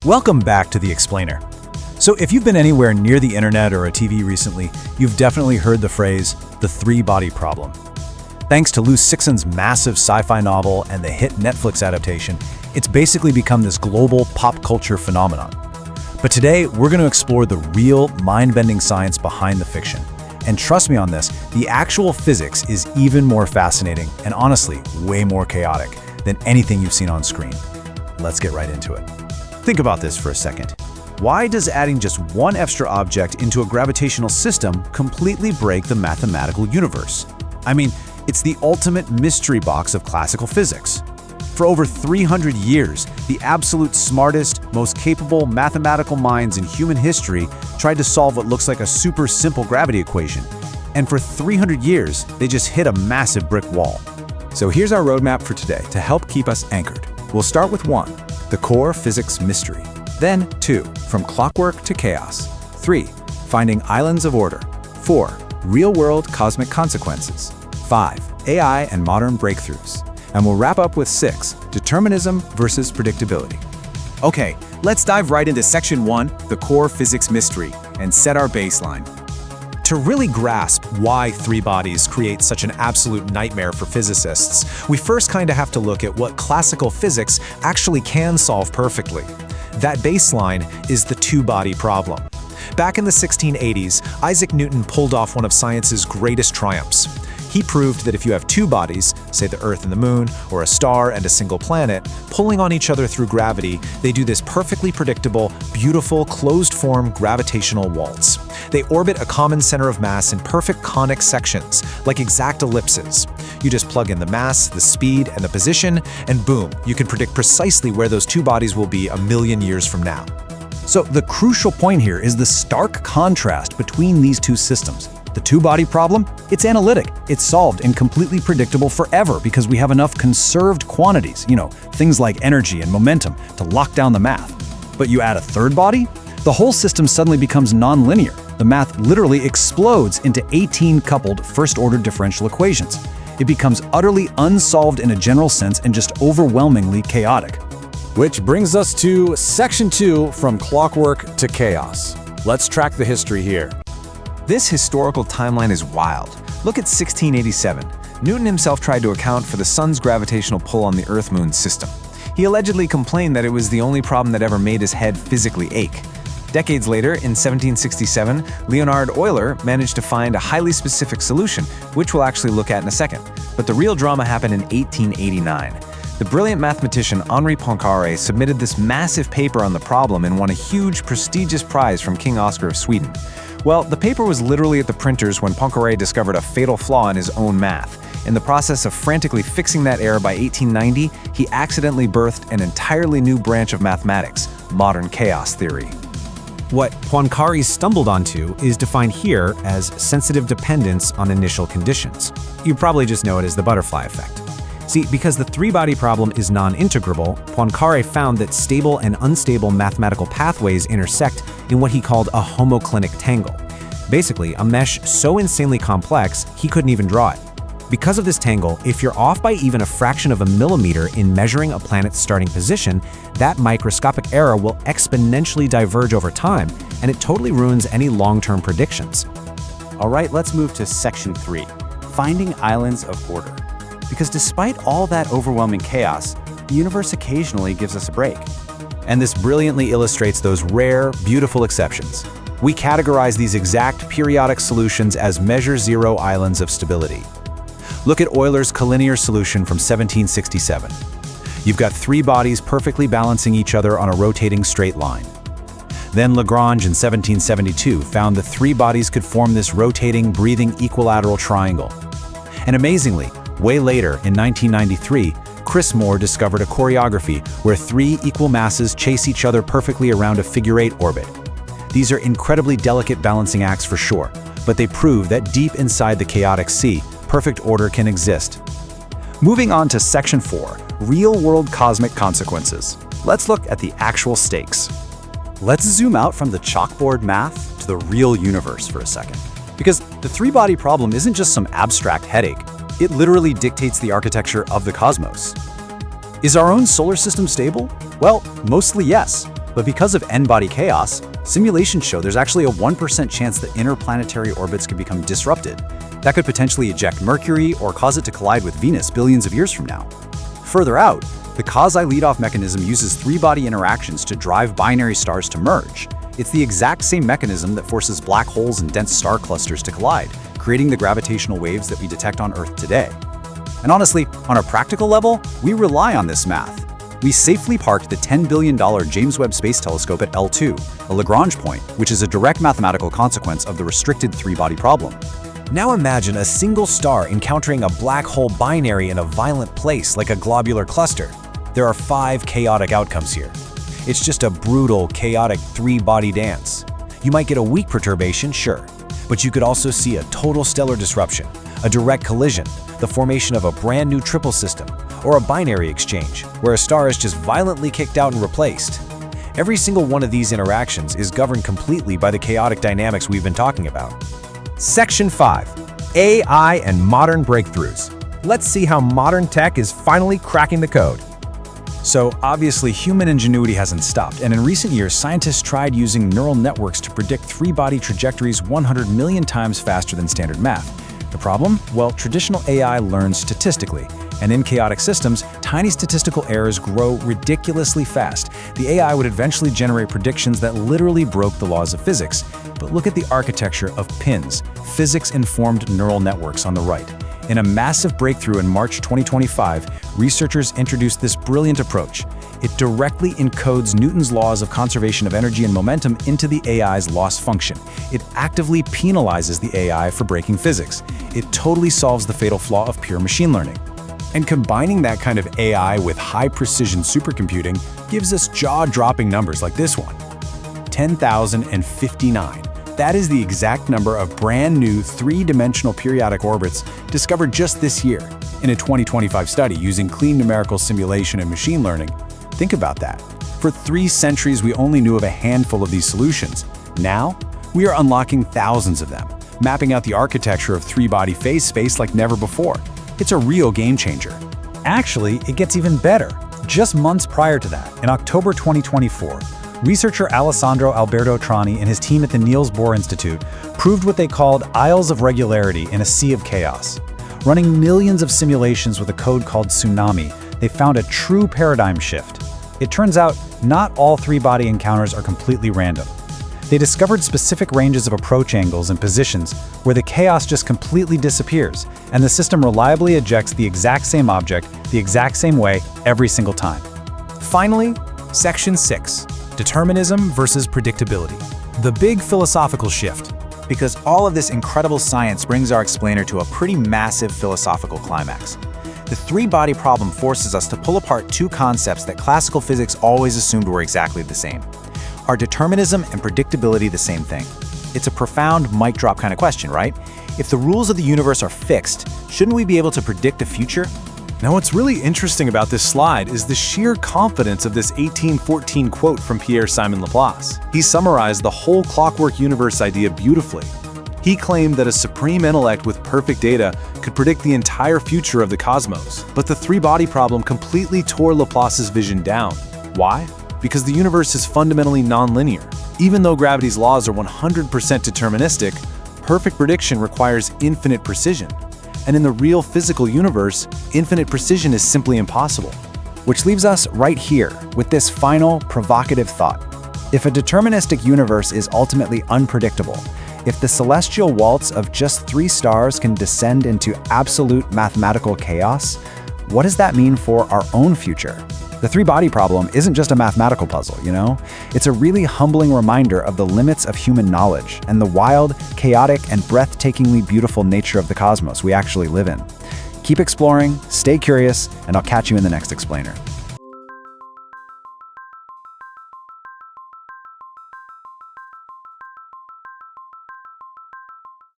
Welcome back to The Explainer. So if you've been anywhere near the internet or a TV recently, you've definitely heard the phrase, the three-body problem. Thanks to Lou Cixoun's massive sci-fi novel and the hit Netflix adaptation, it's basically become this global pop culture phenomenon. But today, we're going to explore the real, mind-bending science behind the fiction. And trust me on this, the actual physics is even more fascinating and honestly, way more chaotic than anything you've seen on screen. Let's get right into it. Think about this for a second. Why does adding just one extra object into a gravitational system completely break the mathematical universe? I mean, it's the ultimate mystery box of classical physics. For over 300 years, the absolute smartest, most capable mathematical minds in human history tried to solve what looks like a super simple gravity equation. And for 300 years, they just hit a massive brick wall. So here's our roadmap for today to help keep us anchored. We'll start with 1, the core physics mystery. Then 2, from clockwork to chaos. 3, finding islands of order. 4, real-world cosmic consequences. 5, AI and modern breakthroughs. And we'll wrap up with 6, determinism versus predictability. Okay, let's dive right into section 1, the core physics mystery, and set our baseline. To really grasp why three bodies create such an absolute nightmare for physicists, we first kind of have to look at what classical physics actually can solve perfectly. That baseline is the two-body problem. Back in the 1680s, Isaac Newton pulled off one of science's greatest triumphs. He proved that if you have two bodies, say the Earth and the Moon, or a star and a single planet, pulling on each other through gravity, they do this perfectly predictable, beautiful, closed-form gravitational waltz. They orbit a common center of mass in perfect conic sections, like exact ellipses. You just plug in the mass, the speed, and the position, and boom, you can predict precisely where those two bodies will be a million years from now. So the crucial point here is the stark contrast between these two systems. The two-body problem, it's analytic. It's solved and completely predictable forever because we have enough conserved quantities, things like energy and momentum, to lock down the math. But you add a third body, the whole system suddenly becomes nonlinear. The math literally explodes into 18 coupled first-order differential equations. It becomes utterly unsolved in a general sense and just overwhelmingly chaotic. Which brings us to section 2, from clockwork to chaos. Let's track the history here. This historical timeline is wild. Look at 1687. Newton himself tried to account for the sun's gravitational pull on the Earth-Moon system. He allegedly complained that it was the only problem that ever made his head physically ache. Decades later, in 1767, Leonhard Euler managed to find a highly specific solution, which we'll actually look at in a second. But the real drama happened in 1889. The brilliant mathematician Henri Poincaré submitted this massive paper on the problem and won a huge, prestigious prize from King Oscar of Sweden. Well, the paper was literally at the printers when Poincaré discovered a fatal flaw in his own math. In the process of frantically fixing that error by 1890, he accidentally birthed an entirely new branch of mathematics, modern chaos theory. What Poincaré stumbled onto is defined here as sensitive dependence on initial conditions. You probably just know it as the butterfly effect. See, because the three-body problem is non-integrable, Poincaré found that stable and unstable mathematical pathways intersect in what he called a homoclinic tangle. Basically, a mesh so insanely complex, he couldn't even draw it. Because of this tangle, if you're off by even a fraction of a millimeter in measuring a planet's starting position, that microscopic error will exponentially diverge over time, and it totally ruins any long-term predictions. All right, let's move to section 3, finding islands of order. Because despite all that overwhelming chaos, the universe occasionally gives us a break. And this brilliantly illustrates those rare, beautiful exceptions. We categorize these exact periodic solutions as measure zero islands of stability. Look at Euler's collinear solution from 1767. You've got three bodies perfectly balancing each other on a rotating straight line. Then Lagrange in 1772 found the three bodies could form this rotating, breathing equilateral triangle. And amazingly, way later, in 1993, Chris Moore discovered a choreography where three equal masses chase each other perfectly around a figure-8 orbit. These are incredibly delicate balancing acts for sure, but they prove that deep inside the chaotic sea, perfect order can exist. Moving on to section 4, real-world cosmic consequences. Let's look at the actual stakes. Let's zoom out from the chalkboard math to the real universe for a second. Because the three-body problem isn't just some abstract headache. It literally dictates the architecture of the cosmos. Is our own solar system stable? Well, mostly yes. But because of n-body chaos, simulations show there's actually a 1% chance that interplanetary orbits could become disrupted. That could potentially eject Mercury or cause it to collide with Venus billions of years from now. Further out, the quasi leadoff mechanism uses three-body interactions to drive binary stars to merge. It's the exact same mechanism that forces black holes and dense star clusters to collide, creating the gravitational waves that we detect on Earth today. And honestly, on a practical level, we rely on this math. We safely parked the $10 billion James Webb Space Telescope at L2, a Lagrange point, which is a direct mathematical consequence of the restricted three-body problem. Now imagine a single star encountering a black hole binary in a violent place like a globular cluster. There are 5 chaotic outcomes here. It's just a brutal, chaotic three-body dance. You might get a weak perturbation, sure, but you could also see a total stellar disruption, a direct collision, the formation of a brand new triple system, or a binary exchange, where a star is just violently kicked out and replaced. Every single one of these interactions is governed completely by the chaotic dynamics we've been talking about. Section 5. AI and modern breakthroughs. Let's see how modern tech is finally cracking the code. So obviously, human ingenuity hasn't stopped, and in recent years, scientists tried using neural networks to predict three-body trajectories 100 million times faster than standard math. The problem? Well, traditional AI learns statistically, and in chaotic systems, tiny statistical errors grow ridiculously fast. The AI would eventually generate predictions that literally broke the laws of physics. But look at the architecture of PINs, physics-informed neural networks on the right. In a massive breakthrough in March 2025, researchers introduced this brilliant approach. It directly encodes Newton's laws of conservation of energy and momentum into the AI's loss function. It actively penalizes the AI for breaking physics. It totally solves the fatal flaw of pure machine learning. And combining that kind of AI with high-precision supercomputing gives us jaw-dropping numbers like this one. 10,059. That is the exact number of brand new three-dimensional periodic orbits discovered just this year in a 2025 study using clean numerical simulation and machine learning. Think about that. For 3 centuries, we only knew of a handful of these solutions. Now, we are unlocking thousands of them, mapping out the architecture of three-body phase space like never before. It's a real game changer. Actually, it gets even better. Just months prior to that, in October 2024, researcher Alessandro Alberto Trani and his team at the Niels Bohr Institute proved what they called isles of regularity in a sea of chaos. Running millions of simulations with a code called Tsunami, they found a true paradigm shift. It turns out not all three-body encounters are completely random. They discovered specific ranges of approach angles and positions where the chaos just completely disappears, and the system reliably ejects the exact same object the exact same way every single time. Finally, Section 6. Determinism versus predictability. The big philosophical shift. Because all of this incredible science brings our explainer to a pretty massive philosophical climax. The three-body problem forces us to pull apart 2 concepts that classical physics always assumed were exactly the same. Are determinism and predictability the same thing? It's a profound mic drop kind of question, right? If the rules of the universe are fixed, shouldn't we be able to predict the future? Now, what's really interesting about this slide is the sheer confidence of this 1814 quote from Pierre-Simon Laplace. He summarized the whole clockwork universe idea beautifully. He claimed that a supreme intellect with perfect data could predict the entire future of the cosmos. But the three-body problem completely tore Laplace's vision down. Why? Because the universe is fundamentally nonlinear. Even though gravity's laws are 100% deterministic, perfect prediction requires infinite precision. And in the real physical universe, infinite precision is simply impossible. Which leaves us right here with this final provocative thought. If a deterministic universe is ultimately unpredictable, if the celestial waltz of just 3 stars can descend into absolute mathematical chaos, what does that mean for our own future? The three-body problem isn't just a mathematical puzzle, you know? It's a really humbling reminder of the limits of human knowledge and the wild, chaotic, and breathtakingly beautiful nature of the cosmos we actually live in. Keep exploring, stay curious, and I'll catch you in the next explainer.